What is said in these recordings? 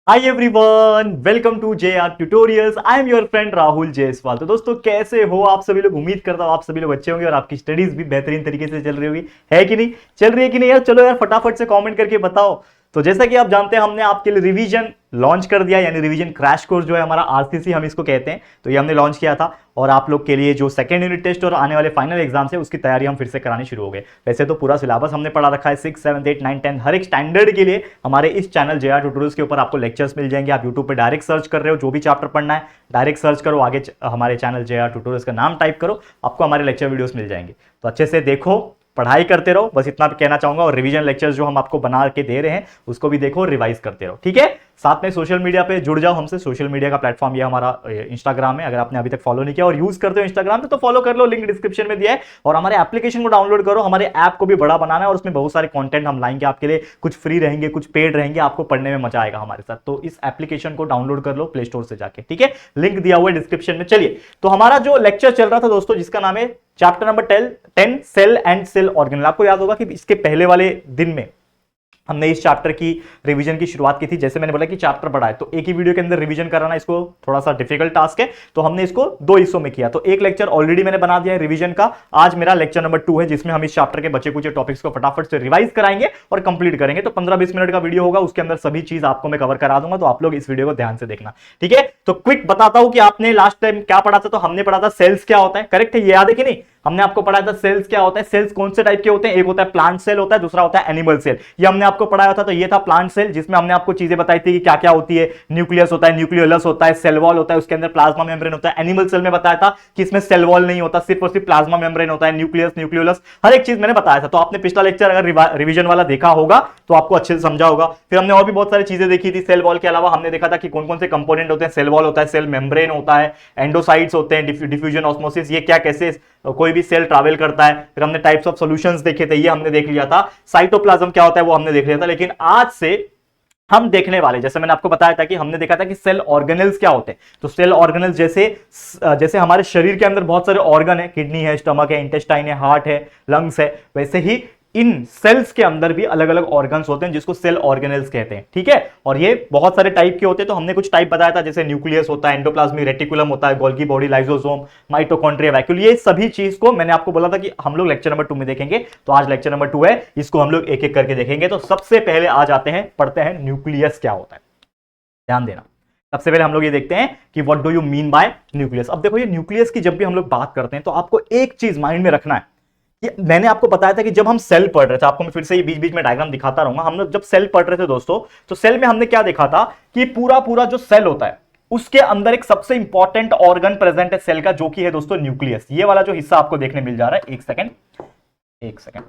Hi everyone, welcome to JR tutorials. I am your friend Rahul Jaiswal. तो दोस्तों, कैसे हो आप सभी लोग? उम्मीद करता हूं आप सभी लोग अच्छे होंगे और आपकी स्टडीज भी बेहतरीन तरीके से चल रही होगी। है कि नहीं? चल रही है कि नहीं यार? चलो यार, फटाफट से कमेंट करके बताओ। तो जैसा कि आप जानते हैं, हमने आपके लिए रिवीजन लॉन्च कर दिया, यानी रिवीजन क्रैश कोर्स जो है हमारा, RCC हम इसको कहते हैं। तो ये हमने लॉन्च किया था और आप लोग के लिए जो सेकंड यूनिट टेस्ट और आने वाले फाइनल एग्जाम्स है उसकी तैयारी हम फिर से करानी शुरू हो गए। वैसे तो पूरा सिलेबस हमने पढ़ा रखा है, 6, 7, 8, 9, 10 हर एक स्टैंडर्ड के लिए हमारे इस चैनल JR ट्यूटोरियल्स के ऊपर आपको लेक्चर्स मिल जाएंगे। आप यूट्यूब पे डायरेक्ट सर्च कर रहे हो, जो भी चैप्टर पढ़ना है डायरेक्ट सर्च करो, आगे हमारे चैनल JR ट्यूटोरियल्स का नाम टाइप करो, आपको हमारे लेक्चर वीडियोस मिल जाएंगे। तो अच्छे से देखो, पढ़ाई करते रहो, बस इतना कहना चाहूंगा। और रिवीजन लेक्चर्स जो हम आपको बना के दे रहे हैं उसको भी देखो, रिवाइज करते रहो, ठीक है। साथ में सोशल मीडिया पे जुड़ जाओ हमसे। सोशल मीडिया का प्लेटफॉर्म ये हमारा इंस्टाग्राम है। अगर आपने अभी तक फॉलो नहीं किया और यूज करते हो इंस्टाग्राम पे तो फॉलो कर लो, लिंक डिस्क्रिप्शन में दिया है। और हमारे एप्लीकेशन को डाउनलोड करो, हमारे ऐप को भी बड़ा बनाना है और उसमें बहुत सारे कंटेंट हम लाएंगे आपके लिए। कुछ फ्री रहेंगे, कुछ पेड रहेंगे, आपको पढ़ने में मजा आएगा हमारे साथ। तो इस एप्लीकेशन को डाउनलोड कर लो प्ले स्टोर से जाके, ठीक है। लिंक दिया हुआ है डिस्क्रिप्शन में। चलिए, तो हमारा जो लेक्चर चल रहा था दोस्तों, जिसका नाम है chapter number 10 cell and cell organelle. आपको याद होगा कि इसके पहले वाले दिन में हमने इस चैप्टर की रिवीजन की शुरुआत की थी। जैसे मैंने बोला कि चैप्टर बड़ा है तो एक ही वीडियो के अंदर रिवीजन कराना इसको थोड़ा सा डिफिकल्ट टास्क है, तो हमने इसको 2 हिस्सों में किया। तो एक लेक्चर ऑलरेडी मैंने बना दिया है रिवीजन का। आज मेरा लेक्चर नंबर 2 है, जिसमें हम इस चैप्टर के बचे कुछ टॉपिक्स को फटाफट से रिवाइज कराएंगे और कंप्लीट करेंगे। तो 15-20 मिनट का वीडियो होगा, उसके अंदर सभी चीज आपको मैं कवर करा दूंगा। तो आप लोग इस वीडियो को ध्यान से देखना, ठीक है। तो क्विक बताता हूं कि आपने लास्ट टाइम क्या पढ़ा था। तो हमने पढ़ा था सेल्स क्या होता है, करेक्ट है? ये याद है कि नहीं? हमने आपको पढ़ाया था सेल्स क्या होता है। सेल्स कौन से टाइप के होते हैं? एक होता है प्लांट सेल होता है, दूसरा होता है एनिमल सेल। ये हमने आपको पढ़ाया था। तो ये था प्लांट सेल, जिसमें हमने आपको चीजें बताई थी कि क्या क्या होती है। न्यूक्लियस होता है, न्यूक्लियोलस होता है, सेल वॉल होता है, उसके अंदर प्लाज्मा मेम्ब्रेन होता है। एनिमल सेल में बताया था कि इसमें सेल वॉल नहीं होता, सिर्फ और सिर्फ प्लाज्मा मेम्ब्रेन होता है। न्यूक्लियस, न्यूक्लियोलस, हर एक चीज मैंने बताया था। तो आपने पिछला लेक्चर अगर रिवीजन वाला देखा होगा तो आपको अच्छे से समझा होगा। फिर हमने और भी बहुत सारी चीजें देखी थी। सेल वॉल के अलावा हमने देखा था कि कौन कौन से कंपोनेंट होते हैं। सेल वॉल होता है, सेल मेम्ब्रेन होता है, एंडोसाइट्स होते हैं, डिफ्यूजन, ऑस्मोसिस, ये क्या कैसे कोई भी सेल ट्रैवल करता है। फिर हमने टाइप्स ऑफ सॉल्यूशंस देखे थे, ये हमने देख लिया था। साइटोप्लाज्म क्या होता है वो हमने देख लिया था। लेकिन आज से हम देखने वाले, जैसे मैंने आपको बताया था कि हमने देखा था कि सेल ऑर्गेनल्स क्या होते हैं। तो सेल ऑर्गेनल्स जैसे हमारे शरीर के अंदर बहुत सारे ऑर्गन है, किडनी है, स्टमक है, इंटेस्टाइन है, हार्ट है, लंग्स है, वैसे ही इन सेल्स के अंदर भी अलग अलग ऑर्गन्स होते हैं जिसको सेल ऑर्गेनल्स कहते हैं, ठीक है। और ये बहुत सारे टाइप के होते हैं। तो हमने कुछ टाइप बताया था, जैसे न्यूक्लियस होता है, एंडोप्लाज्मिक रेटिकुलम होता है, Golgi body, lysosome, mitochondria, vacuole, ये सभी चीज को मैंने आपको बोला था कि हम लोग लेक्चर नंबर 2 में देखेंगे। तो आज लेक्चर नंबर 2 है, इसको हम लोग एक एक करके देखेंगे। तो सबसे पहले आ जाते हैं, पढ़ते हैं न्यूक्लियस क्या होता है। ध्यान देना, सबसे पहले हम लोग ये देखते हैं कि what do you mean by nucleus. अब देखो, ये न्यूक्लियस की जब भी हम लोग बात करते हैं तो आपको एक चीज माइंड में रखना है। ये मैंने आपको बताया था कि जब हम सेल पढ़ रहे थे, आपको मैं फिर से ये बीच बीच में डायग्राम दिखाता रहूंगा। हम लोग जब सेल पढ़ रहे थे दोस्तों, तो सेल में हमने क्या देखा था कि पूरा पूरा जो सेल होता है उसके अंदर एक सबसे इंपॉर्टेंट ऑर्गन प्रेजेंट है सेल का, जो कि है दोस्तों न्यूक्लियस। ये वाला जो हिस्सा आपको देखने मिल जा रहा है, एक सेकेंड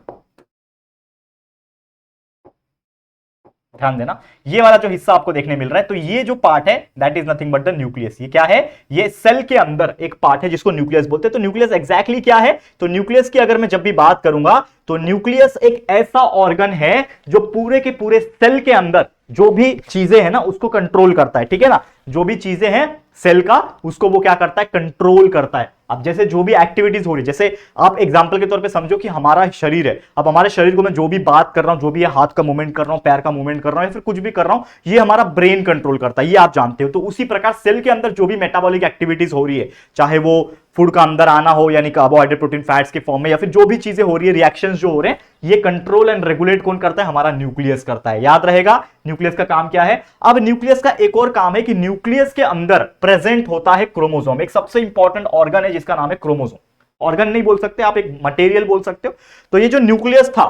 ध्यान देना, ये वाला जो हिस्सा आपको देखने मिल रहा है, तो ये जो पार्ट है that is nothing but the nucleus. ये क्या है? ये सेल के अंदर एक पार्ट है जिसको न्यूक्लियस बोलते हैं। तो न्यूक्लियस एग्जैक्टली क्या है? तो न्यूक्लियस की अगर मैं जब भी बात करूंगा तो न्यूक्लियस एक ऐसा ऑर्गन है जो पूरे के पूरे सेल के अंदर जो भी चीजें हैं ना उसको कंट्रोल करता है, ठीक है ना। जो भी चीजें हैं सेल का, उसको वो क्या करता है? कंट्रोल करता है। अब जैसे जो भी एक्टिविटीज हो रही है, जैसे आप एग्जांपल के तौर पे समझो कि हमारा शरीर है। अब हमारे शरीर को मैं जो भी बात कर रहा हूं, जो भी हाथ का मूवमेंट कर रहा हूं, पैर का मूवमेंट कर रहा हूं या फिर कुछ भी कर रहा हूं, ये हमारा ब्रेन कंट्रोल करता है, ये आप जानते हो। तो उसी प्रकार सेल के अंदर जो भी मेटाबॉलिक एक्टिविटीज हो रही है, चाहे वो फूड का अंदर आना हो यानी कार्बोहाइड्रेट, प्रोटीन, फैट्स के फॉर्म में, या फिर जो भी चीजें हो रही है, रिएक्शंस जो हो रहे हैं, ये कंट्रोल एंड रेगुलेट कौन करता है? हमारा न्यूक्लियस करता है। याद रहेगा न्यूक्लियस का काम क्या है। अब न्यूक्लियस का एक और काम है कि न्यूक्लियस के अंदर प्रेजेंट होता है क्रोमोसोम। एक सबसे इंपॉर्टेंट ऑर्गन है जिसका नाम है क्रोमोसोम। ऑर्गन नहीं बोल सकते आप, एक मटेरियल बोल सकते हो। तो ये जो न्यूक्लियस था,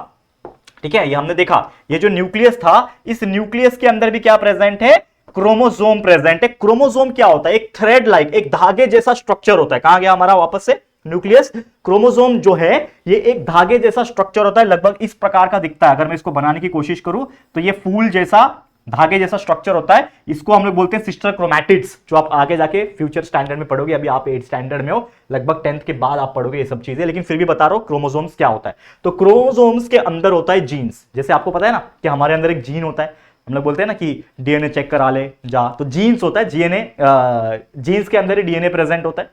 ठीक है, ये हमने देखा, ये जो न्यूक्लियस था, इस न्यूक्लियस के अंदर भी क्या प्रेजेंट है? क्रोमोसोम प्रेजेंट है। क्रोमोसोम क्या होता है? एक थ्रेड लाइक, एक धागे जैसा स्ट्रक्चर होता है। कहां गया हमारा वापस से न्यूक्लियस? क्रोमोसोम जो है ये एक धागे जैसा स्ट्रक्चर होता है, लगभग इस प्रकार का दिखता है। अगर मैं इसको बनाने की कोशिश करूं तो ये फूल जैसा, धागे जैसा स्ट्रक्चर होता है। इसको हम लोग बोलते हैं सिस्टर क्रोमैटिड्स, जो आप आगे जाके फ्यूचर स्टैंडर्ड में पढ़ोगे। अभी आप 8th स्टैंडर्ड में हो, लगभग 10th के बाद आप पढ़ोगे ये सब चीजें, लेकिन फिर भी बता रहा हूं क्रोमोसोम्स क्या होता है। तो क्रोमोसोम्स के अंदर होता है जीन्स। जैसे आपको पता है ना कि हमारे अंदर एक जीन होता है, हम लोग बोलते हैं ना कि डीएनए चेक करा ले जा, तो जीन्स होता है, जीन्स के अंदर ही डीएनए प्रेजेंट होता है,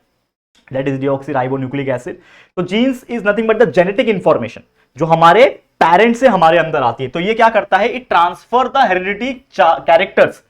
दैट इज डीऑक्सीराइबोन्यूक्लिक एसिड। तो genes is nothing but the genetic information जो हमारे पेरेंट्स से हमारे अंदर आती है। तो ये क्या करता है? It transfer the heredity characters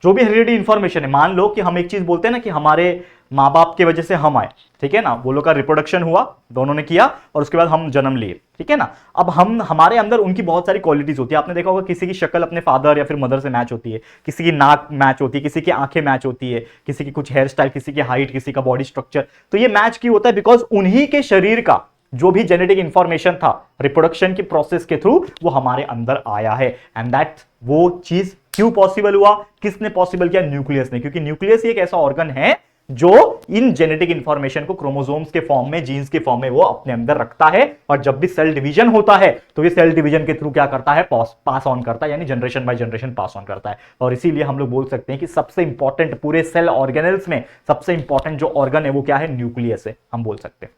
जो भी हेरिडिटी इंफॉर्मेशन है, मान लो कि हम एक चीज बोलते हैं ना कि हमारे माँ बाप की वजह से हम आए, ठीक है ना, वो लोग का रिप्रोडक्शन हुआ, दोनों ने किया और उसके बाद हम जन्म लिए, ठीक है ना। अब हम हमारे अंदर उनकी बहुत सारी क्वालिटीज होती है। आपने देखा होगा किसी की शक्ल अपने फादर या फिर मदर से मैच होती है, किसी की नाक मैच होती है, किसी की आंखें मैच होती है, किसी की कुछ हेयर स्टाइल, किसी की हाइट, किसी का बॉडी स्ट्रक्चर। तो ये मैच क्यों होता है? बिकॉज उन्हीं के शरीर का जो भी जेनेटिक इंफॉर्मेशन था रिप्रोडक्शन की प्रोसेस के थ्रू वो हमारे अंदर आया है। एंड दैट वो चीज क्यों पॉसिबल हुआ? किसने पॉसिबल किया? न्यूक्लियस ने। क्योंकि न्यूक्लियस एक ऐसा ऑर्गन है जो इन जेनेटिक इंफॉर्मेशन को क्रोमोसोम्स के फॉर्म में, जीन्स के फॉर्म में वो अपने अंदर रखता है। और जब भी सेल डिवीजन होता है तो ये सेल डिवीजन के थ्रू क्या करता है? पास ऑन करता है, यानी generation by generation pass on करता है। और इसीलिए हम लोग बोल सकते हैं कि सबसे इंपॉर्टेंट पूरे सेल ऑर्गेनल्स में सबसे इंपॉर्टेंट जो ऑर्गन है वो क्या है? न्यूक्लियस है, हम बोल सकते हैं।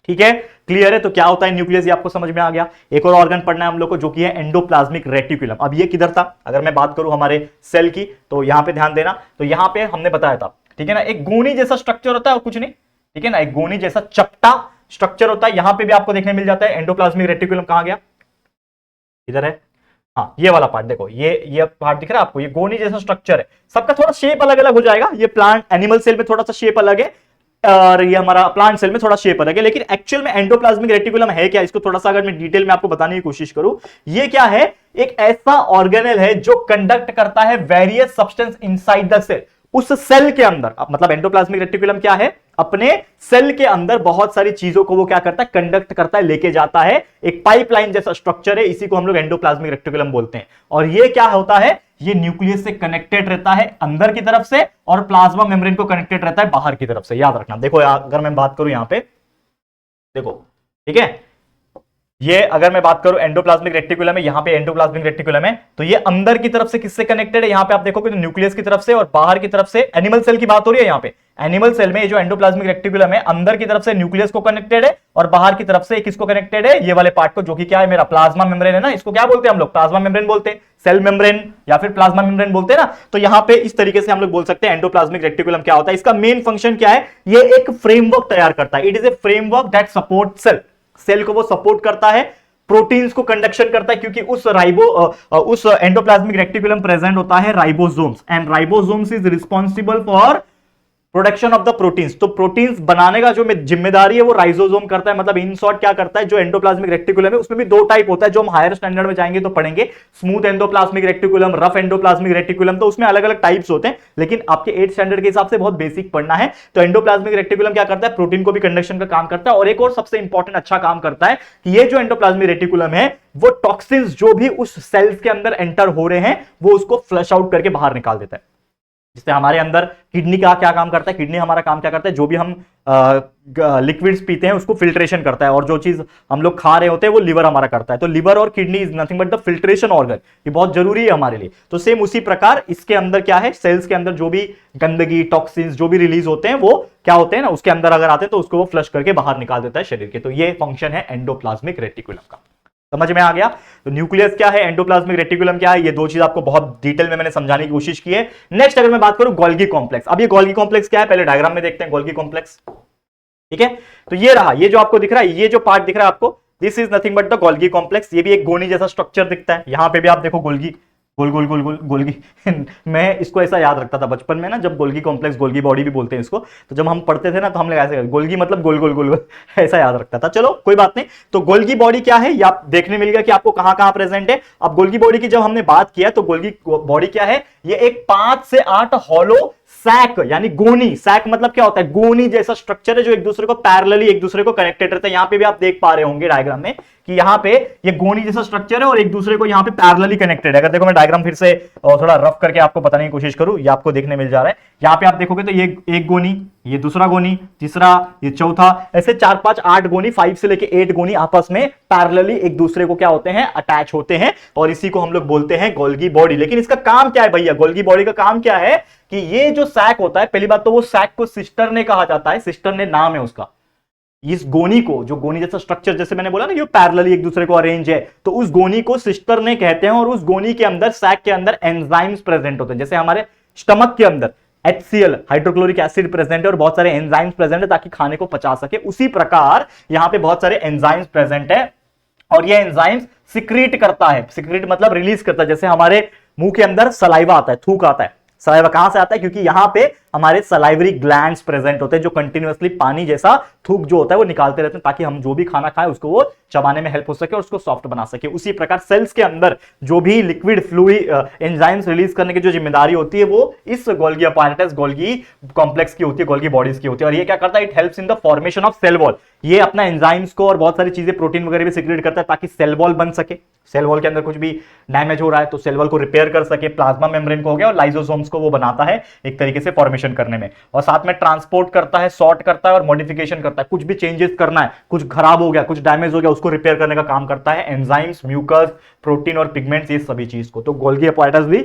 ठीक है, क्लियर है? तो क्या होता है न्यूक्लियस, ये आपको समझ में आ गया। एक और ऑर्गन पढ़ना है हम लोग को जो कि है एंडोप्लाज्मिक रेटिकुलम। अब ये किधर था? अगर मैं बात करूं हमारे सेल की तो यहां पे ध्यान देना। तो यहां पे हमने बताया था, ठीक है ना, एक गोनी जैसा स्ट्रक्चर होता है और कुछ नहीं, ठीक है ना, एक गोनी जैसा चपटा स्ट्रक्चर होता है। यहां पे भी आपको देखने मिल जाता है एंडोप्लाज्मिक रेटिकुलम। कहां गया? इधर है, हाँ, ये वाला पार्ट देखो, ये पार्ट दिख रहा है आपको, ये गोनी जैसा स्ट्रक्चर है। सबका थोड़ा शेप अलग अलग हो जाएगा। ये प्लांट एनिमल सेल में थोड़ा सा शेप अलग है और ये हमारा प्लांट सेल में थोड़ा शेप अलग है। लेकिन एक्चुअल में एंडोप्लाज्मिक रेटिकुलम है क्या? इसको थोड़ा सा अगर मैं डिटेल में आपको बताने की कोशिश करूं, ये क्या है? एक ऐसा ऑर्गेनल है जो कंडक्ट करता है various substance inside the cell. उस सेल के अंदर, मतलब एंडोप्लाज्मिक रेटिकुलम क्या है? अपने सेल के अंदर बहुत सारी चीजों को वो क्या करता है? कंडक्ट करता है, लेके जाता है। एक पाइपलाइन जैसा स्ट्रक्चर है, इसी को हम लोग एंडोप्लाज्मिक रेटिकुलम बोलते हैं। और ये क्या होता है? ये न्यूक्लियस से कनेक्टेड रहता है अंदर की तरफ से और प्लाज्मा मेम्ब्रेन को कनेक्टेड रहता है बाहर की तरफ से। याद रखना। देखो अगर मैं बात करूं यहां पे, देखो, ठीक है, ये अगर मैं बात करूं एंडोप्लाज्मिक रेटिकुलम है, यहां पे एंडोप्लाज्मिक रेटिकुलम है, तो ये अंदर की तरफ से किससे कनेक्टेड है? यहां पे आप देखोगे तो न्यूक्लियस की तरफ से, और बाहर की तरफ से एनिमल सेल की बात हो रही है। यहां पे एनिमल सेल में ये जो एंडोप्लाज्मिक रेटिकुलम है, अंदर की तरफ से न्यूक्लियस को कनेक्टेड है और बाहर की तरफ से किसको कनेक्टेड है? ये वाले पार्ट को, जो कि क्या है? मेरा प्लाज्मा मेम्ब्रेन है ना। इसको क्या बोलते हैं हम लोग? प्लाज्मा मेम्ब्रेन बोलते हैं, सेल मेम्ब्रेन या फिर प्लाज्मा मेम्ब्रेन बोलते हैं ना। तो यहां पे इस तरीके से हम लोग बोल सकते हैं एंडोप्लाज्मिक रेटिकुलम क्या होता है। इसका मेन फंक्शन क्या है? ये एक फ्रेमवर्क तैयार करता है। It is a framework that support cell. Cell को वो सपोर्ट करता है, प्रोटीन्स को कंडक्शन करता है, क्योंकि उस एंडोप्लाज्मिक रेटिकुलम प्रेजेंट होता है ribosomes, and ribosomes is responsible for production of the proteins. तो प्रोटीन्स बनाने का जो जिम्मेदारी है वो राइबोसोम करता है। मतलब इन शॉर्ट क्या करता है? जो एंडोप्लाज्मिक रेटिकुलम है उसमें भी दो टाइप होता है, जो हम हायर स्टैंडर्ड में जाएंगे तो पढ़ेंगे। Smooth endoplasmic reticulum, rough endoplasmic reticulum, तो उसमें अलग अलग टाइप्स होते हैं। लेकिन आपके 8th स्टैंडर्ड के हिसाब से बहुत बेसिक पढ़ना है। तो एंडोप्लाज्मिक रेटिकुलम क्या करता है? प्रोटीन को भी कंडक्शन का काम करता है। और एक और सबसे इंपॉर्टेंट अच्छा काम करता है कि ये जो एंडोप्लाज्मिक रेटिकुलम है वो टॉक्सिन्स जो भी उस सेल्स के अंदर एंटर हो रहे हैं वो उसको फ्लश आउट करके बाहर निकाल देता है। जिससे हमारे अंदर किडनी का क्या काम करता है? किडनी हमारा काम क्या करता है? जो भी हम लिक्विड्स पीते हैं उसको फिल्ट्रेशन करता है, और जो चीज हम लोग खा रहे होते हैं वो लिवर हमारा करता है। तो लिवर और kidney is nothing but the filtration organ. ये बहुत जरूरी है हमारे लिए। तो सेम उसी प्रकार इसके अंदर क्या है? सेल्स के अंदर जो भी गंदगी, टॉक्सिन्स जो भी रिलीज होते हैं वो क्या होते हैं ना, उसके अंदर अगर आते हैं तो उसको वो फ्लश करके बाहर निकाल देता है शरीर के। तो ये फंक्शन है एंडोप्लाज्मिक रेटिकुलम का। समझ में आ गया? तो न्यूक्लियस क्या है, एंडोप्लाज्मिक रेटिकुलम क्या है, ये दो चीज आपको बहुत डिटेल में मैंने समझाने की कोशिश की है। नेक्स्ट अगर मैं बात करूं गोल्गी कॉम्प्लेक्स। अब ये गोल्गी कॉम्प्लेक्स क्या है? पहले डायग्राम में देखते हैं गोल्गी कॉम्प्लेक्स। ठीक है, तो ये रहा, ये जो आपको दिख रहा है, ये जो पार्ट दिख रहा है आपको, this is nothing but the Golgi complex. ये भी एक गोनी जैसा स्ट्रक्चर दिखता है। यहां पे भी आप देखो गोल्गी, गोल गोल गोल गोल गोल्गी मैं इसको ऐसा याद रखता था बचपन में ना, जब गोल्गी कॉम्प्लेक्स, गोल्गी बॉडी भी बोलते हैं इसको। तो जब हम पढ़ते थे ना तो हम लोग ऐसे गोल्गी मतलब गोल गोल गोल गोल ऐसा याद रखता था। चलो कोई बात नहीं। तो गोल्गी बॉडी क्या है ये आप देखने मिल गया कि आपको कहां कहां प्रेजेंट है। अब गोल्गी बॉडी की जब हमने बात किया तो गोल्गी बॉडी क्या है? ये एक 5 से 8 हॉलो सैक यानी गोनी, सैक मतलब क्या होता है? गोनी जैसा स्ट्रक्चर है जो एक दूसरे को पैरेलली एक दूसरे को कनेक्टेड रहता है। यहां पे भी आप देख पा रहे होंगे डायग्राम में कि यहां पे ये गोनी जैसा स्ट्रक्चर है और एक दूसरे को यहां पे पैरेलली कनेक्टेड है। अगर देखो मैं डायग्राम फिर से थोड़ा रफ करके आपको बताने की कोशिश करूं, ये आपको देखने मिल जा रहा है। यहां पे आप देखोगे तो ये एक गोनी, ये दूसरा गोनी, तीसरा, ये चौथा, ऐसे 4 5 8 गोनी, 5 से लेके 8 गोनी आपस में पैरेलली एक दूसरे को क्या होते हैं? अटैच होते हैं, और इसी को हम लोग बोलते हैं गोल्गी बॉडी। लेकिन इसका काम क्या है भैया? गोल्गी बॉडी का काम क्या है कि ये जो सैक होता है, पहली बात तो वो सैक को सिस्टर ने कहा जाता है, सिस्टर ने नाम है उसका। इस गोनी को, जो गोनी जैसा स्ट्रक्चर जैसे मैंने बोला ना ये पैरेलली एक दूसरे को अरेंज है, तो उस गोनी को सिस्टर ने कहते हैं। और उस गोनी के अंदर, सैक के अंदर एंजाइम्स प्रेजेंट होते हैं। जैसे हमारे स्टमक के अंदर HCl हाइड्रोक्लोरिक एसिड प्रेजेंट है और बहुत सारे एंजाइम्स प्रेजेंट है ताकि खाने को पचा सके, उसी प्रकार यहां पे बहुत सारे एंजाइम्स प्रेजेंट है और ये एंजाइम्स सिक्रीट करता है। सिक्रीट मतलब रिलीज करता है। जैसे हमारे मुंह के अंदर सलाइवा आता है, थूक आता है, सलाइवा कहां से आता है? क्योंकि यहां पे हमारे सलाइवरी ग्लैंड्स प्रेजेंट होते हैं जो कंटिन्यूअसली पानी जैसा थूक जो होता है वो निकालते रहते हैं ताकि हम जो भी खाना खाएं उसको वो चबाने में हेल्प हो सके और उसको सॉफ्ट बना सके। उसी प्रकार सेल्स के अंदर जो भी लिक्विड फ्लूइड एंजाइम्स रिलीज करने की जो जिम्मेदारी होती है वो इस गोल्गी अपैरेटस, गोल्गी कॉम्प्लेक्स की होती है, गोल्गी बॉडीज की होती है। और ये क्या करता है? It helps in the formation of cell wall. ये अपना एंजाइम्स को और बहुत सारी चीजें, प्रोटीन वगैरह भी सिक्रेट करता है ताकि सेल वॉल बन सके। सेल वॉल के अंदर कुछ भी डैमेज हो रहा है तो सेल वॉल को रिपेयर कर सके। प्लाज्मा मेम्ब्रेन को हो गया और लाइसोसोम्स को वो बनाता है एक तरीके से फॉर्मेशन करने में, और साथ में ट्रांसपोर्ट करता है, सॉर्ट करता है और मॉडिफिकेशन करता है। कुछ भी चेंजेस करना है, कुछ खराब हो गया, कुछ डैमेज हो गया, उसको रिपेयर करने का काम करता है एंजाइम्स, म्यूकस, प्रोटीन और पिगमेंट्स, ये सभी चीज को। तो गोल्गी अपैरेटस भी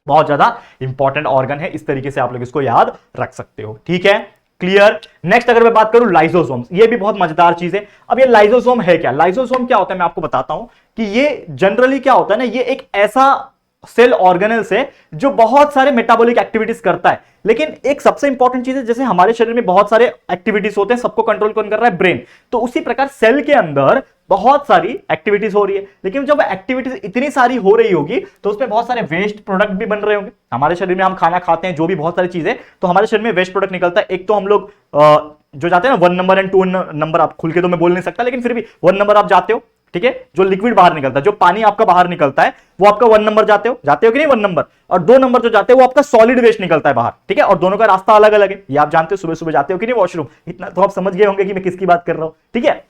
बहुत ज्यादा इंपॉर्टेंट ऑर्गन है। इस तरीके से आप लोग इसको याद रख सकते हो। ठीक है, क्लियर। नेक्स्ट अगर मैं बात करूं लाइसोसोम्स, ये भी बहुत मजेदार चीज है। अब ये लाइसोसोम है क्या? लाइसोसोम क्या होता है मैं आपको बताता हूं कि ये जनरली क्या होता है ना, ये एक ऐसा सेल ऑर्गेनेल्स है जो बहुत सारे मेटाबॉलिक एक्टिविटीज करता है। लेकिन एक सबसे इंपॉर्टेंट चीज है, जैसे हमारे शरीर में बहुत सारे एक्टिविटीज होते हैं, सबको कंट्रोल कौन कर रहा है? ब्रेन। तो उसी प्रकार सेल के अंदर बहुत सारी एक्टिविटीज हो रही है, लेकिन जब एक्टिविटीज इतनी सारी हो रही होगी तो उसमें बहुत सारे वेस्ट प्रोडक्ट भी बन रहे होंगे। हमारे शरीर में हम खाना खाते हैं, जो भी बहुत सारी चीजें, तो हमारे शरीर में वेस्ट प्रोडक्ट निकलता है। एक तो हम लोग जो जाते हैं ना 1 नंबर एंड 2 नंबर, आप खुल के तो मैं बोल नहीं सकता, लेकिन फिर भी 1 नंबर आप जाते हो, ठीक है? जो लिक्विड बाहर निकलता है, जो पानी आपका बाहर निकलता है, वो आपका 1 नंबर जाते हो कि नहीं? 1 नंबर। और 2 नंबर जो जाते हैं वो आपका सॉलिड वेस्ट निकलता है बाहर, ठीक है? और दोनों का रास्ता अलग अलग है, ये आप जानते हो। सुबह सुबह जाते हो कि नहीं वॉशरूम? इतना तो आप समझ गए होंगे कि मैं किसकी बात कर रहा हूं, ठीक है?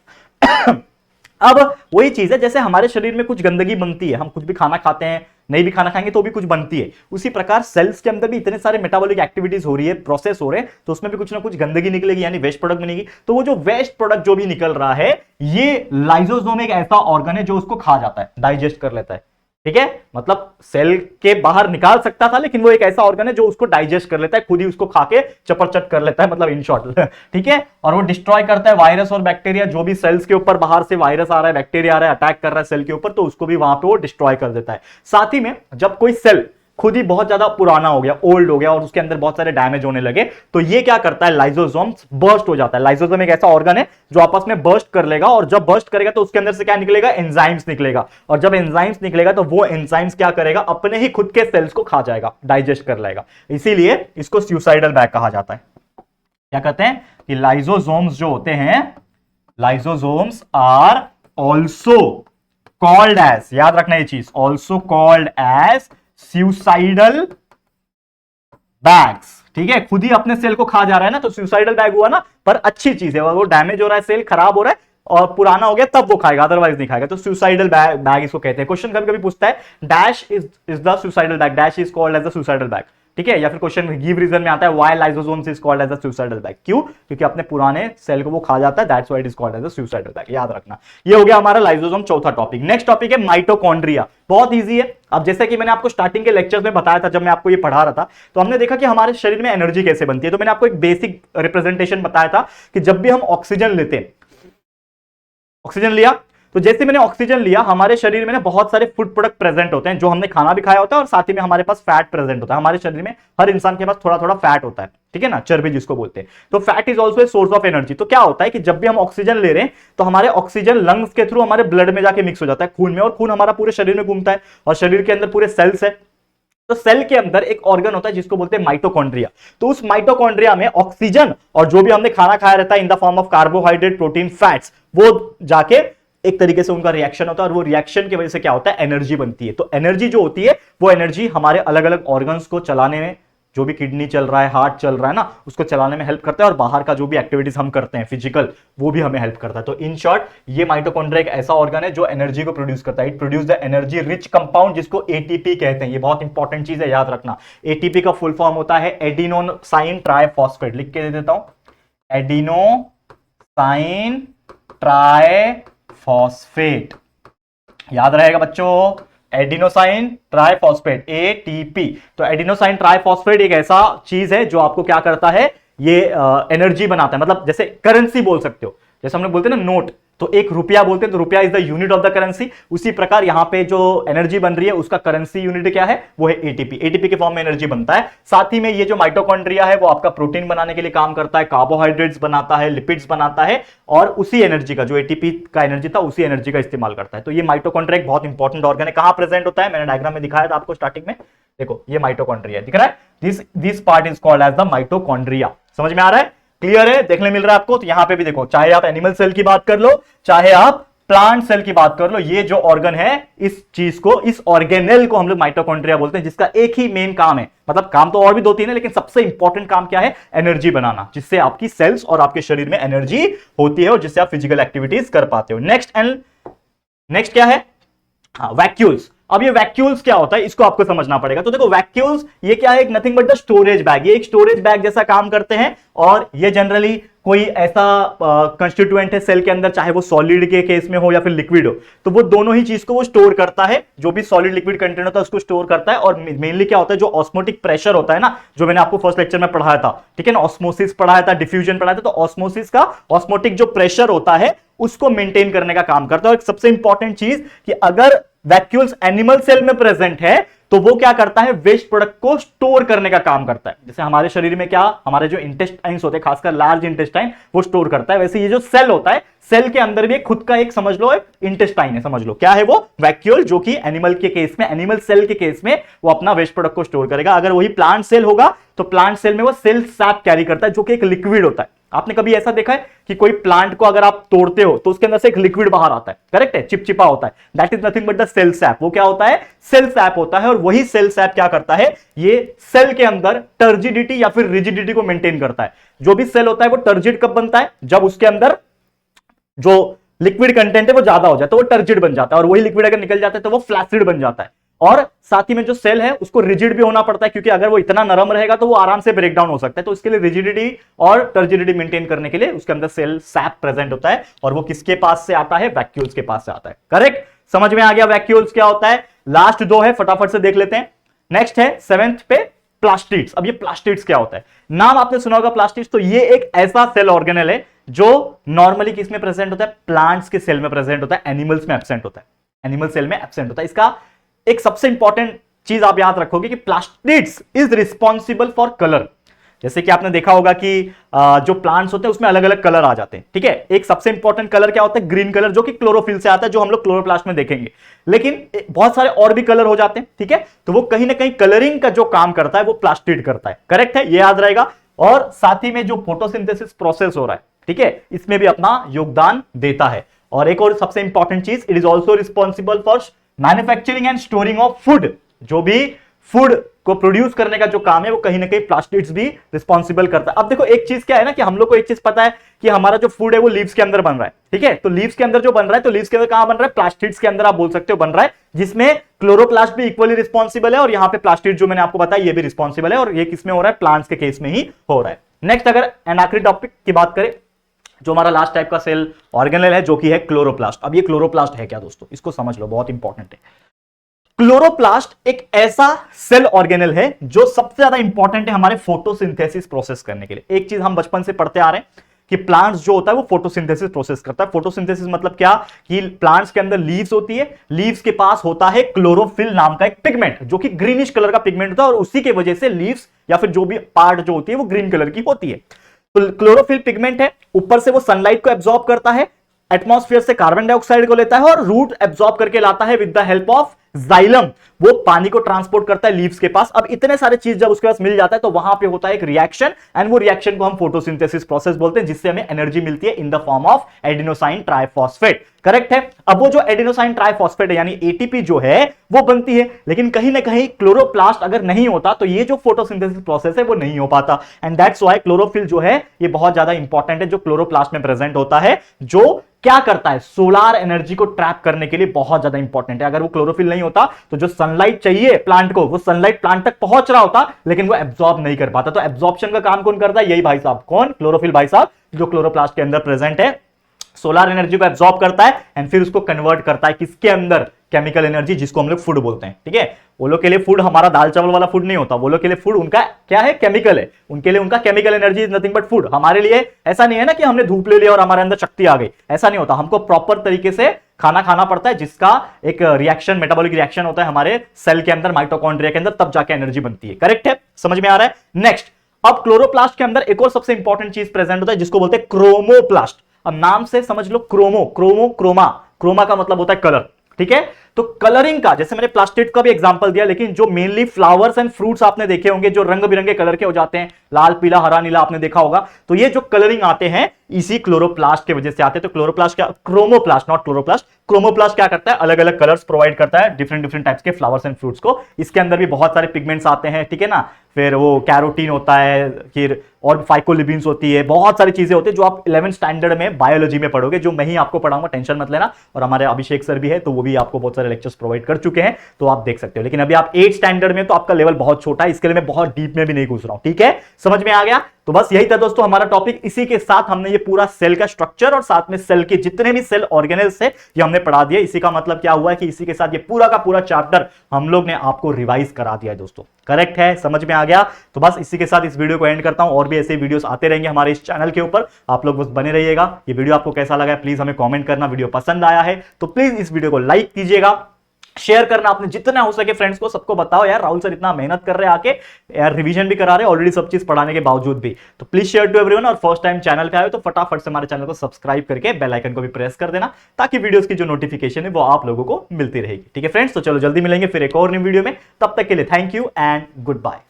अब वही चीज है, जैसे हमारे शरीर में कुछ गंदगी बनती है, हम कुछ भी खाना खाते हैं, नहीं भी खाना खाएंगे तो भी कुछ बनती है। उसी प्रकार सेल्स के अंदर भी इतने सारे मेटाबॉलिक एक्टिविटीज हो रही है, प्रोसेस हो रहे हैं, तो उसमें भी कुछ ना कुछ गंदगी निकलेगी, यानी वेस्ट प्रोडक्ट बनेगी। तो वो जो वेस्ट प्रोडक्ट जो भी निकल रहा है, ये लाइसोसोम एक ऐसा ऑर्गन है जो उसको खा जाता है, डाइजेस्ट कर लेता है, ठीक है? मतलब सेल के बाहर निकाल सकता था, लेकिन वो एक ऐसा ऑर्गन है जो उसको डाइजेस्ट कर लेता है, खुद ही उसको खा के चपरचट कर लेता है, मतलब इन शॉर्ट, ठीक है? और वो डिस्ट्रॉय करता है वायरस और बैक्टीरिया, जो भी सेल्स के ऊपर बाहर से वायरस आ रहा है, बैक्टीरिया आ रहा है, अटैक कर रहा है सेल के ऊपर, तो उसको भी वहां पे वो डिस्ट्रॉय कर देता है। साथ ही में जब कोई सेल खुद ही बहुत ज्यादा पुराना हो गया, ओल्ड हो गया, और उसके अंदर बहुत सारे डैमेज होने लगे, तो ये क्या करता है? लाइसोसोम बर्स्ट हो जाता है। लाइसोसोम एक ऐसा ऑर्गन है जो आपस में बर्स्ट कर लेगा, और जब बर्स्ट करेगा तो उसके अंदर से क्या निकलेगा? एंजाइम्स निकलेगा। और जब एंजाइम्स निकलेगा तो वो एंजाइम्स क्या करेगा? अपने ही खुद के सेल्स को खा जाएगा, डाइजेस्ट कर लेगा। इसीलिए इसको सुसाइडल बैग कहा जाता है। क्या कहते हैं कि लाइसोसोम्स जो होते हैं, lysosomes are also called as, याद रखना ये चीज, also called as suicidal bags, ठीक है? खुद ही अपने सेल को खा जा रहा है ना, तो सुसाइडल बैग हुआ ना, पर अच्छी चीज है, वो डैमेज हो रहा है, सेल खराब हो रहा है और पुराना हो गया तब वो खाएगा, अदरवाइज नहीं खाएगा। तो सुसाइडल बैग इसको कहते हैं। क्वेश्चन कभी कभी पूछता है dash is the suicidal bag, dash is called as the suicidal bag, ठीक है? या फिर क्वेश्चन गिव रीजन में आता है why lysosomes is called as the suicidal bag, क्यों? क्योंकि अपने पुराने सेल को वो खा जाता है, that's why it is called as the suicidal bag, याद रखना। ये हो गया हमारा लाइसोसोम, चौथा टॉपिक। नेक्स्ट टॉपिक है माइटोकॉन्ड्रिया। बहुत इजी है। अब जैसे कि मैंने आपको स्टार्टिंग के लेक्चर्स में बताया था, जब मैं आपको ये पढ़ा रहा था, तो हमने देखा कि हमारे शरीर में एनर्जी कैसे बनती है। तो मैंने आपको एक बेसिक रिप्रेजेंटेशन बताया था कि जब भी हम ऑक्सीजन लेते हैं, ऑक्सीजन लिया, तो जैसे मैंने ऑक्सीजन लिया, हमारे शरीर में ना बहुत सारे फूड प्रोडक्ट प्रेजेंट होते हैं, जो हमने खाना भी खाया होता है, और साथ ही में हमारे पास फैट प्रेजेंट होता है। हमारे शरीर में हर इंसान के पास थोड़ा थोड़ा फैट होता है, ठीक है ना? चर्बी जिसको बोलते हैं। तो fat is also a source of energy. तो क्या होता है कि जब भी हम ऑक्सीजन ले रहे हैं, तो हमारे ऑक्सीजन लंग्स के थ्रू हमारे ब्लड में जाके मिक्स हो जाता है, खून में, और खून हमारा पूरे शरीर में घूमता है, और शरीर के अंदर पूरे सेल्स है। तो सेल के अंदर एक ऑर्गन होता है जिसको बोलते हैं माइटोकॉन्ड्रिया। तो उस माइटोकॉन्ड्रिया में ऑक्सीजन और जो भी हमने खाना खाया रहता है in the form of carbohydrate, protein, fats, वो जाके एक तरीके से उनका रिएक्शन होता है, और वो रिएक्शन की वजह से क्या होता है? एनर्जी बनती है। तो एनर्जी जो होती है, वो एनर्जी हमारे अलग अलग ऑर्गन्स को चलाने में, जो भी किडनी चल रहा है, हार्ट चल रहा है ना, उसको चलाने में हेल्प करता है, और बाहर का जो भी एक्टिविटीज हम करते हैं फिजिकल, वो भी हमें हेल्प करता है। तो इन शॉर्ट, ये माइटोकॉन्ड्रिया एक ऐसा ऑर्गन है जो एनर्जी को प्रोड्यूस करता है। It produce the energy rich compound, जिसको एटीपी कहते हैं। ये बहुत इंपॉर्टेंट चीज है, याद रखना। एटीपी का फुल फॉर्म होता है एडिनोसाइन ट्राइफॉस्फेट। लिख के दे देता हूं, एडिनोसाइन ट्राइफॉस्फेट, याद रहेगा बच्चों, एडिनोसाइन ट्राइफॉस्फेट, एटीपी। तो एडिनोसाइन ट्राइफॉस्फेट एक ऐसा चीज है जो आपको क्या करता है? ये एनर्जी बनाता है। मतलब जैसे करेंसी बोल सकते हो, जैसे हमने बोलते हैं ना नोट, तो एक रुपया बोलते हैं, तो रुपया is the unit of the currency. उसी प्रकार यहां पे जो एनर्जी बन रही है, उसका करेंसी यूनिट क्या है? वो है एटीपी। एटीपी के फॉर्म में एनर्जी बनता है। साथ ही में ये जो माइटोकॉन्ड्रिया है, वो आपका प्रोटीन बनाने के लिए काम करता है, कार्बोहाइड्रेट्स बनाता है, लिपिड्स बनाता है, और उसी एनर्जी का, जो एटीपी का एनर्जी था, उसी एनर्जी का इस्तेमाल करता है। तो ये माइटोकॉन्ड्रिया एक बहुत इंपॉर्टेंट ऑर्गन है। कहां प्रेजेंट होता है? मैंने डायग्राम में दिखाया था आपको स्टार्टिंग में, देखो ये माइटोकॉन्ड्रिया दिख रहा है, this part is called as the mitochondria. समझ में आ रहा है, क्लियर है, देखने मिल रहा है आपको। तो यहां पे भी देखो, चाहे आप एनिमल सेल की बात कर लो, चाहे आप प्लांट सेल की बात कर लो, ये जो ऑर्गन है, इस चीज को, इस ऑर्गेनेल को हम लोग माइटोकॉन्ड्रिया बोलते हैं, जिसका एक ही मेन काम है, मतलब काम तो और भी 2-3 है, लेकिन सबसे इंपॉर्टेंट काम क्या है, एनर्जी बनाना, जिससे आपकी सेल्स और आपके शरीर में एनर्जी होती है और जिससे आप फिजिकल एक्टिविटीज कर पाते हो। नेक्स्ट क्या है, हाँ, वैक्यूल्स। अब ये वैक्यूल्स क्या होता है, इसको आपको समझना पड़ेगा। तो देखो वैक्यूल्स ये क्या है, nothing but the storage bag, ये एक स्टोरेज बैग जैसा काम करते हैं, और ये जनरली कोई ऐसा कंस्टिट्यूएंट है सेल के अंदर, चाहे वो सॉलिड के केस में हो या फिर लिक्विड हो, तो वो दोनों ही चीज को वो स्टोर करता है, जो भी सॉलिड लिक्विड कंटेंट होता है उसको स्टोर करता है। और मेनली क्या होता है, जो ऑस्मोटिक प्रेशर होता है ना, जो मैंने आपको फर्स्ट लेक्चर में पढ़ाया था, ठीक है ना, ऑस्मोसिस पढ़ाया था, डिफ्यूजन पढ़ाया था, तो ऑस्मोसिस का ऑस्मोटिक जो प्रेशर होता है उसको मेंटेन करने का काम करता है। और सबसे इंपॉर्टेंट चीज कि अगर वैक्यूल्स एनिमल सेल में प्रेजेंट है तो वो क्या करता है, वेस्ट प्रोडक्ट को स्टोर करने का काम करता है। जैसे हमारे शरीर में क्या, हमारे जो इंटेस्टाइन्स होते हैं, खासकर लार्ज इंटेस्टाइन, वो स्टोर करता है, वैसे ये जो सेल होता है, सेल के अंदर भी खुद का एक समझ लो इंटेस्टाइन है, समझ लो क्या है वो, वैक्यूल, जो कि एनिमल के केस में, एनिमल सेल के केस में वो अपना वेस्ट प्रोडक्ट को स्टोर करेगा। अगर वही प्लांट सेल होगा तो प्लांट सेल में वो सेल सैप कैरी करता है, जो कि एक लिक्विड होता है। आपने कभी ऐसा देखा है कि कोई प्लांट को अगर आप तोड़ते हो तो उसके अंदर से एक लिक्विड बाहर आता है, करेक्ट है, चिपचिपा होता है, that is nothing but the cell sap. वो क्या होता है, सेल सैप होता है। और वही सेल सैप क्या करता है, ये सेल के अंदर टर्जिडिटी या फिर रिजिडिटी को मेंटेन करता है। जो भी सेल होता है वो टर्जिड कब बनता है, जब उसके अंदर जो लिक्विड कंटेंट है वो ज्यादा हो जाता है, तो वो टर्जिड बन जाता है, और वही लिक्विड अगर निकल जाता है तो वो फ्लैसिड बन जाता है। और साथ ही में जो सेल है उसको रिजिड भी होना पड़ता है, क्योंकि अगर वो इतना नरम रहेगा तो वो आराम से ब्रेक डाउन हो सकता है। तो इसके लिए रिजिडिटी और टर्जिडिटी मेंटेन करने के लिए उसके अंदर सेल सैप प्रेजेंट होता है, और वो किसके पास से आता है, वैक्यूल्स के पास से आता है। करेक्ट, समझ में आ गया वैक्यूल्स क्या होता है। लास्ट 2 है, फटाफट से देख लेते हैं। नेक्स्ट है 7th पे प्लास्टिड्स। अब ये प्लास्टिड्स क्या होता है, नाम आपने सुना होगा प्लास्टिड्स। तो ये एक ऐसा सेल ऑर्गेनेल है जो नॉर्मली किसमें प्रेजेंट होता है, प्लांट्स के सेल में प्रेजेंट होता है, एनिमल्स में एब्सेंट होता है, एनिमल सेल में एब्सेंट होता है। इसका एक सबसे इंपॉर्टेंट चीज आप याद रखोगे कि plastids is responsible for colour. जैसे कि आपने देखा होगा कि जो प्लांट्स होते हैं उसमें अलग अलग कलर आ जाते हैं, ठीक है। एक सबसे इंपॉर्टेंट कलर क्या होता है, ग्रीन कलर, जो कि क्लोरोफिल से आता है, जो हम लोग क्लोरोप्लास्ट में देखेंगे। लेकिन बहुत सारे और भी कलर हो जाते हैं, ठीक है। तो वो कहीं ना कहीं कलरिंग का जो काम करता है वो प्लास्टिड करता है, करेक्ट है, ये याद रहेगा। और साथ ही में जो फोटोसिंथेसिस प्रोसेस हो रहा है, ठीक है, इसमें भी अपना योगदान देता है। और एक और सबसे इंपॉर्टेंट चीज, it is also responsible for manufacturing and storing of food. जो भी फूड को प्रोड्यूस करने का जो काम है वो कहीं ना कहीं प्लास्टिड्स भी रिस्पॉन्सिबल करता है। अब देखो एक चीज क्या है ना, कि हम लोग को एक चीज पता है कि हमारा जो फूड है वो लीव्स के अंदर बन रहा है, ठीक है। तो लीव्स के अंदर जो बन रहा है, तो लीव्स के अंदर कहां बन रहा है, प्लास्टिड्स के अंदर आप बोल सकते हो बन रहा है, जिसमें क्लोरोप्लास्ट भी इक्वली रिस्पॉन्सिबल है, और यहां पे प्लास्टिड जो मैंने आपको बताया ये भी रिस्पॉन्सिबल है। और ये किसमें हो रहा है, प्लांट्स के केस में ही हो रहा है। नेक्स्ट अगर आखिरी टॉपिक की बात करें, जो हमारा लास्ट टाइप का सेल ऑर्गेनेल है, जो कि है क्लोरोप्लास्ट। अब ये क्लोरोप्लास्ट है क्या दोस्तों, इसको समझ लो, बहुत इंपॉर्टेंट है। क्लोरोप्लास्ट एक ऐसा सेल ऑर्गेनेल है जो सबसे ज्यादा इंपॉर्टेंट है हमारे फोटोसिंथेसिस प्रोसेस करने के लिए। एक चीज हम बचपन से पढ़ते आ रहे हैं कि प्लांट्स जो होता है वो फोटोसिंथेसिस प्रोसेस करता है। फोटोसिंथेसिस मतलब क्या, कि प्लांट्स के अंदर लीव्स होती है, लीव्स के पास होता है क्लोरोफिल नाम का एक पिगमेंट, जो कि ग्रीनिश कलर का पिगमेंट होता है, और उसी की वजह से लीव्स या फिर जो भी पार्ट जो होती है वो ग्रीन कलर की होती है। तो क्लोरोफिल पिगमेंट है, ऊपर से वो सनलाइट को एब्जॉर्ब करता है, एटमॉस्फेयर से कार्बन डाइऑक्साइड को लेता है, और रूट एब्जॉर्ब करके लाता है with the help of xylem, वो पानी को ट्रांसपोर्ट करता है लीव्स के पास। अब इतने सारे चीज जब उसके पास मिल जाता है तो वहां पे होता है एक रिएक्शन, एंड वो रिएक्शन को हम फोटोसिंथेसिस प्रोसेस बोलते हैं, जिससे हमें एनर्जी मिलती है in the form of adenosine triphosphate, correct है। अब वो जो एडिनोसाइन ट्राइफॉस्फेट है यानी एटीपी जो है वो बनती है, लेकिन कहीं ना कहीं क्लोरोप्लास्ट अगर नहीं होता तो ये जो फोटोसिंथेसिस प्रोसेस है वो नहीं हो पाता। एंड दैट्स व्हाई क्लोरोफिल जो है ये बहुत ज्यादा इंपॉर्टेंट है, जो क्लोरोप्लास्ट में प्रेजेंट होता है, जो क्या करता है, सोलार एनर्जी को ट्रैप करने के लिए बहुत ज्यादा इंपॉर्टेंट है। अगर वो क्लोरोफिल नहीं होता तो जो सनलाइट चाहिए प्लांट को, वो सनलाइट प्लांट तक पहुंच रहा होता लेकिन वो एब्जॉर्ब नहीं कर पाता। तो एब्जॉर्प्शन का काम कौन करता है, यही भाई साहब, कौन, क्लोरोफिल भाई साहब, जो क्लोरोप्लास्ट के अंदर प्रेजेंट है, सोलर एनर्जी को एब्जॉर्ब करता है एंड फिर उसको कन्वर्ट करता है किसके अंदर, केमिकल एनर्जी, जिसको हम लोग फूड बोलते हैं, ठीक है। वो लोग के लिए फूड हमारा दाल चावल वाला फूड नहीं होता, वो लोग के लिए फूड उनका क्या है, केमिकल है, उनके लिए उनका chemical energy is nothing but food. हमारे लिए ऐसा नहीं है ना कि हमने धूप ले लिया और हमारे अंदर शक्ति आ गई, ऐसा नहीं होता। हमको प्रॉपर तरीके से खाना खाना पड़ता है, जिसका एक रिएक्शन, मेटाबॉलिक रिएक्शन होता है हमारे सेल के अंदर, माइटोकॉन्ड्रिया के अंदर, तब जाके एनर्जी बनती है, करेक्ट है, समझ में आ रहा है। नेक्स्ट, अब क्लोरोप्लास्ट के अंदर एक और सबसे इंपॉर्टेंट चीज प्रेजेंट होता है जिसको बोलते हैं क्रोमोप्लास्ट। अब नाम से समझ लो, क्रोमो, क्रोमा का मतलब होता है कलर, ठीक है। तो कलरिंग का, जैसे मैंने प्लास्टिड का भी एग्जांपल दिया, लेकिन जो मेनली फ्लावर्स एंड फ्रूट्स आपने देखे होंगे जो रंग बिरंगे कलर के हो जाते हैं, लाल पीला हरा नीला आपने देखा होगा, तो ये जो कलरिंग आते हैं इसी क्लोरोप्लास्ट की वजह से आते हैं। तो क्लोरोप्लास्ट क्या, क्रोमोप्लास्ट नॉट क्लोरोप्लास्ट, क्रोमोप्लास्ट क्या करता है, अलग अलग कलर्स प्रोवाइड करता है डिफरेंट डिफरेंट टाइप्स के फ्लावर्स एंड फ्रूट्स को। इसके अंदर भी बहुत सारे पिगमेंट्स आते हैं, ठीक है ना, फिर वो कैरोटीन होता है, फिर और फाइकोलिबिन्स होती है, बहुत सारी चीजें होती है जो आप 11th स्टैंडर्ड में बायोलॉजी में पढ़ोगे, जो मैं ही आपको पढ़ाऊंगा, टेंशन मत लेना। और हमारे अभिषेक सर भी है, तो वो भी आपको बहुत सारे लेक्चर्स प्रोवाइड कर चुके हैं, तो आप देख सकते हो। लेकिन अभी आप 8th स्टैंडर्ड में, तो आपका लेवल बहुत छोटा है, इसके लिए मैं बहुत डीप में भी नहीं घुस रहा हूं, ठीक है, समझ में आ गया। तो बस यही था दोस्तों हमारा टॉपिक। इसी के साथ हमने ये पूरा सेल का स्ट्रक्चर और साथ में सेल के जितने भी सेल ऑर्गेनेल्स है ये हमने पढ़ा दिया। इसी का मतलब क्या हुआ है कि इसी के साथ ये पूरा का पूरा चैप्टर हम लोग ने आपको रिवाइज करा दिया है दोस्तों, करेक्ट है, समझ में आ गया। तो बस इसी के साथ इस वीडियो को एंड करता हूं, और भी ऐसे वीडियोस आते रहेंगे हमारे इस चैनल के ऊपर, आप लोग बस बने रहिएगा। ये वीडियो आपको कैसा लगा है प्लीज हमें कमेंट करना, वीडियो पसंद आया है तो प्लीज इस वीडियो को लाइक कीजिएगा, शेयर करना आपने जितना हो सके फ्रेंड्स को, सबको बताओ यार राहुल सर इतना मेहनत कर रहे हैं आके, यार रिवीजन भी करा रहे हैं ऑलरेडी सब चीज पढ़ाने के बावजूद भी। तो प्लीज शेयर टू एवरीवन, और फर्स्ट टाइम चैनल पे आए तो फटाफट से हमारे चैनल को सब्सक्राइब करके बेल आइकन को भी प्रेस कर देना, ताकि वीडियोस की जो नोटिफिकेशन है वो आप लोगों को मिलती रहेगी, ठीक है फ्रेंड्स। तो चलो जल्दी मिलेंगे फिर एक और न्यू वीडियो में, तब तक के लिए thank you and good bye.